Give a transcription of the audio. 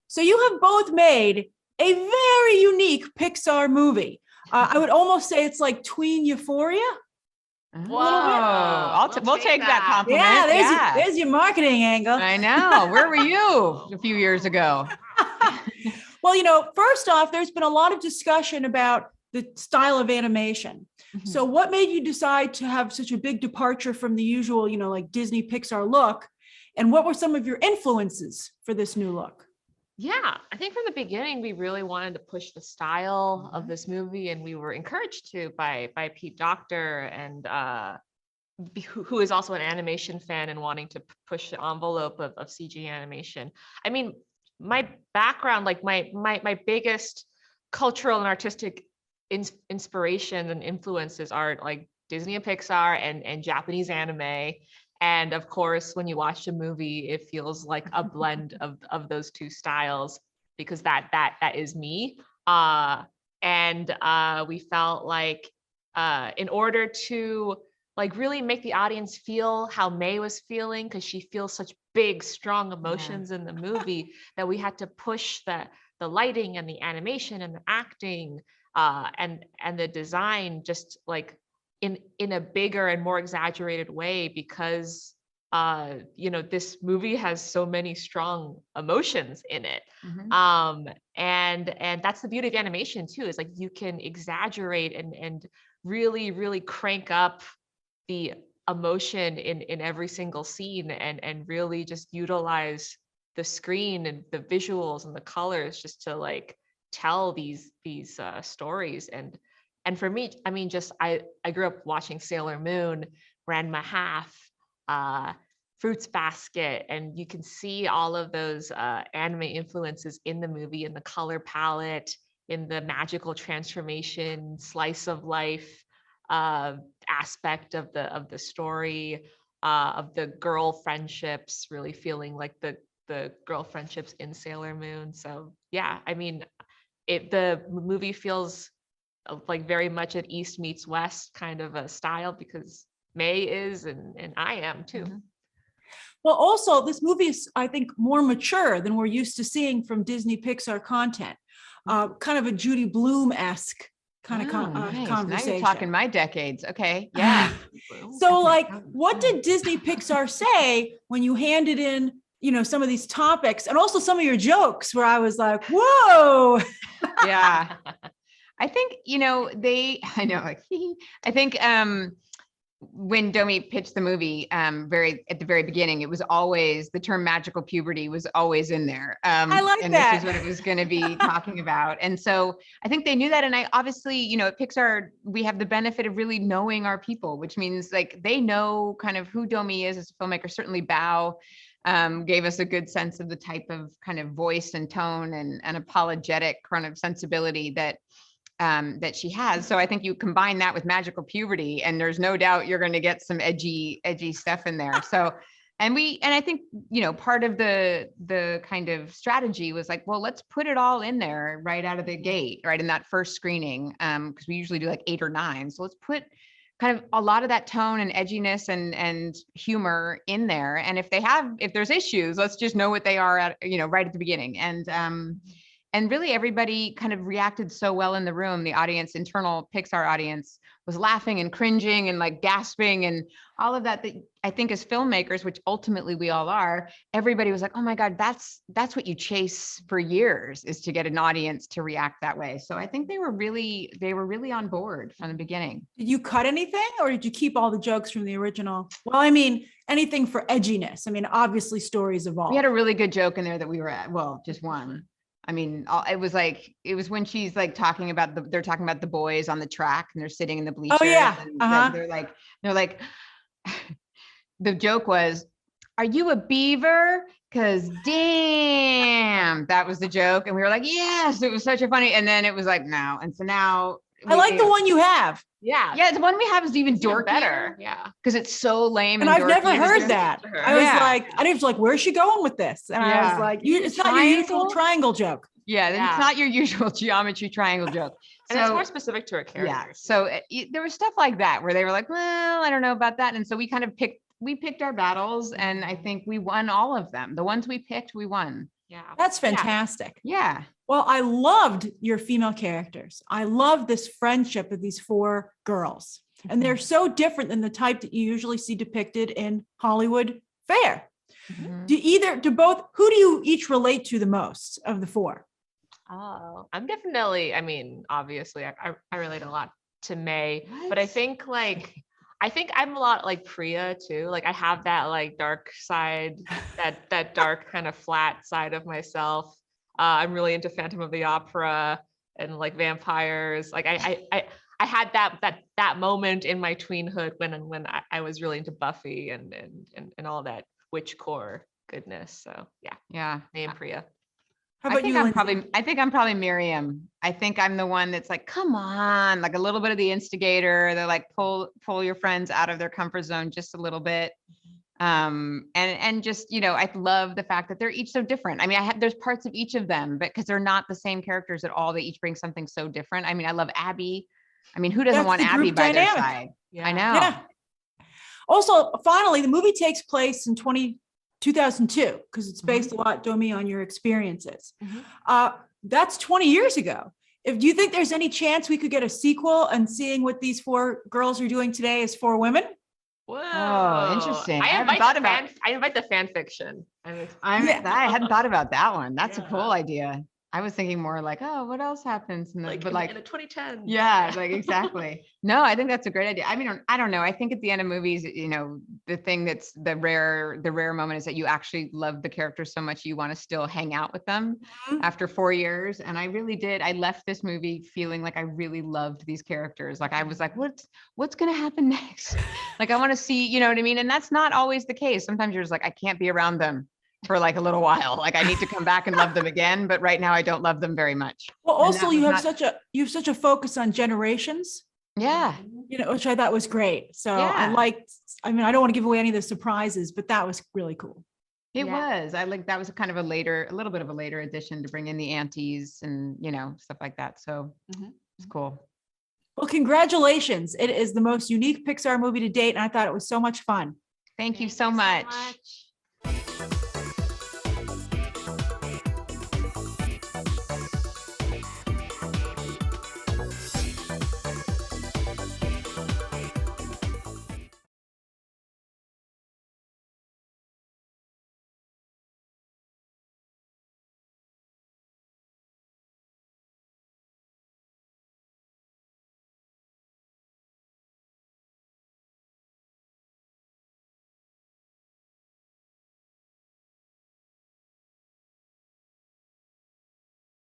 So you have both made a very unique Pixar movie. I would almost say it's like tween Euphoria. Whoa, we'll take that compliment. Yeah, there's your marketing angle. I know. Where were you a few years ago? Well, first off, there's been a lot of discussion about the style of animation. Mm-hmm. So what made you decide to have such a big departure from the usual, like Disney Pixar look? And what were some of your influences for this new look? Yeah, I think from the beginning, we really wanted to push the style of this movie, and we were encouraged to by Pete Docter, and who is also an animation fan and wanting to push the envelope of CG animation. I mean, my background, like my biggest cultural and artistic inspiration and influences are like Disney and Pixar and Japanese anime. And of course, when you watch a movie, it feels like a blend of those two styles, because that is me. And we felt like in order to like really make the audience feel how May was feeling, because she feels such big, strong emotions in the movie, that we had to push the lighting and the animation and the acting and the design just like in a bigger and more exaggerated way, because this movie has so many strong emotions in it. Mm-hmm. And that's the beauty of animation too, is like you can exaggerate and really, really crank up the emotion in every single scene, and really just utilize the screen and the visuals and the colors just to like tell these stories. And for me, I mean, just I grew up watching Sailor Moon, Ranma Half, Fruits Basket, and you can see all of those anime influences in the movie, in the color palette, in the magical transformation, slice of life aspect of the story, of the girl friendships, really feeling like the girl friendships in Sailor Moon. So yeah, I mean, the movie feels like very much an East meets West kind of a style, because May is and I am too. Mm-hmm. Well, also this movie is, I think, more mature than we're used to seeing from Disney Pixar content. Kind of a Judy Blume-esque kind of nice. conversation. Now you're talking my decades. Okay, yeah. So like, what did Disney Pixar say when you handed in, some of these topics, and also some of your jokes where I was like, whoa. Yeah. I think, I think when Domee pitched the movie at the very beginning, it was always, the term magical puberty was always in there. I like and that. This is what it was going to be talking about. And so I think they knew that. And I obviously, at Pixar, we have the benefit of really knowing our people, which means like they know kind of who Domee is as a filmmaker. Certainly Bao gave us a good sense of the type of kind of voice and tone and apologetic kind of sensibility that she has. So I think you combine that with magical puberty, and there's no doubt you're going to get some edgy stuff in there. So, and I think, part of the kind of strategy was like, well, let's put it all in there right out of the gate, right in that first screening, because we usually do like 8 or 9. So let's put kind of a lot of that tone and edginess and humor in there. And if there's issues, let's just know what they are at, right at the beginning. And really everybody kind of reacted so well in the room. The audience, internal Pixar audience, was laughing and cringing and like gasping and all of that I think as filmmakers, which ultimately we all are, everybody was like, oh my God, that's what you chase for years, is to get an audience to react that way. So I think they were really on board from the beginning. Did you cut anything, or did you keep all the jokes from the original? Well, I mean, anything for edginess. I mean, obviously stories evolve. We had a really good joke in there that we were at, well, just one. I mean, it was when she's like they're talking about the boys on the track and they're sitting in the bleachers. Oh yeah. And they're like, the joke was, are you a beaver? Cause damn, that was the joke. And we were like, yes, it was such a funny. And then it was like, no. And so now I like the one you have. Yeah. Yeah. The one we have is even dorkier. Better. Yeah. Cause it's so lame. And I've never heard that. I was like, where's she going with this? And I was like, it's not your usual triangle joke. Yeah. It's not your usual geometry triangle joke. And it's more specific to her character. Yeah. So there was stuff like that where they were like, well, I don't know about that. And so we kind of picked our battles, and I think we won all of them. The ones we picked, we won. Yeah. That's Yeah. fantastic. Yeah. Well, I loved your female characters. I love this friendship of these four girls. And they're so different than the type that you usually see depicted in Hollywood fare. Mhm. Who do you each relate to the most of the four? Oh, I'm definitely, I mean, obviously I relate a lot to May, but I What? think I think I'm a lot like Priya too. Like I have that like dark side, that dark kind of flat side of myself. I'm really into Phantom of the Opera and like vampires. Like I had that moment in my tweenhood when I was really into Buffy and all that witch core goodness. So yeah, Yeah. May and Priya. How about you, Lindsay? I think I'm probably Miriam. I think I'm the one that's like, come on, like a little bit of the instigator. They're like, pull your friends out of their comfort zone just a little bit. And just, you know, I love the fact that they're each so different. I mean, there's parts of each of them, but because they're not the same characters at all, they each bring something so different. I mean, I love Abby. I mean, who doesn't That's want the Abby group by their dynamic. side? Yeah. I know. Yeah. Also, finally, the movie takes place in 2002 because it's based a lot, Domee, on your experiences. That's 20 years ago. Do you think there's any chance we could get a sequel and seeing what these four girls are doing today as four women? Whoa. Interesting. I I haven't invite thought the about- I invite the fan fiction. I hadn't thought about that one. That's a Yeah. cool idea. I was thinking more like, oh, what else happens? And Like but in, like, in the 2010s. yeah, like exactly. No, I think that's a great idea. I mean, I don't know. I think at the end of movies, you know, the thing that's the rare moment is that you actually love the characters so much you want to still hang out with them Mhm. after 4 years. And I really did. I left this movie feeling like I really loved these characters. Like I was like, what's gonna happen next? Like I want to see, you know what I mean? And that's not always the case. Sometimes you're just like, I can't be around them for like a little while. Like I need to come back and love them again, but right now I don't love them very much. Well, And also that you was have not- such a focus on generations, Yeah. you know, which I thought was great. So Yeah. I mean, I don't want to give away any of the surprises, but that was really cool. It Yeah. was. I like that was kind of a little bit of a later addition to bring in the aunties and, you know, stuff like that. So it's cool. Well, congratulations. It is the most unique Pixar movie to date. And I thought it was so much fun. Thank you so much.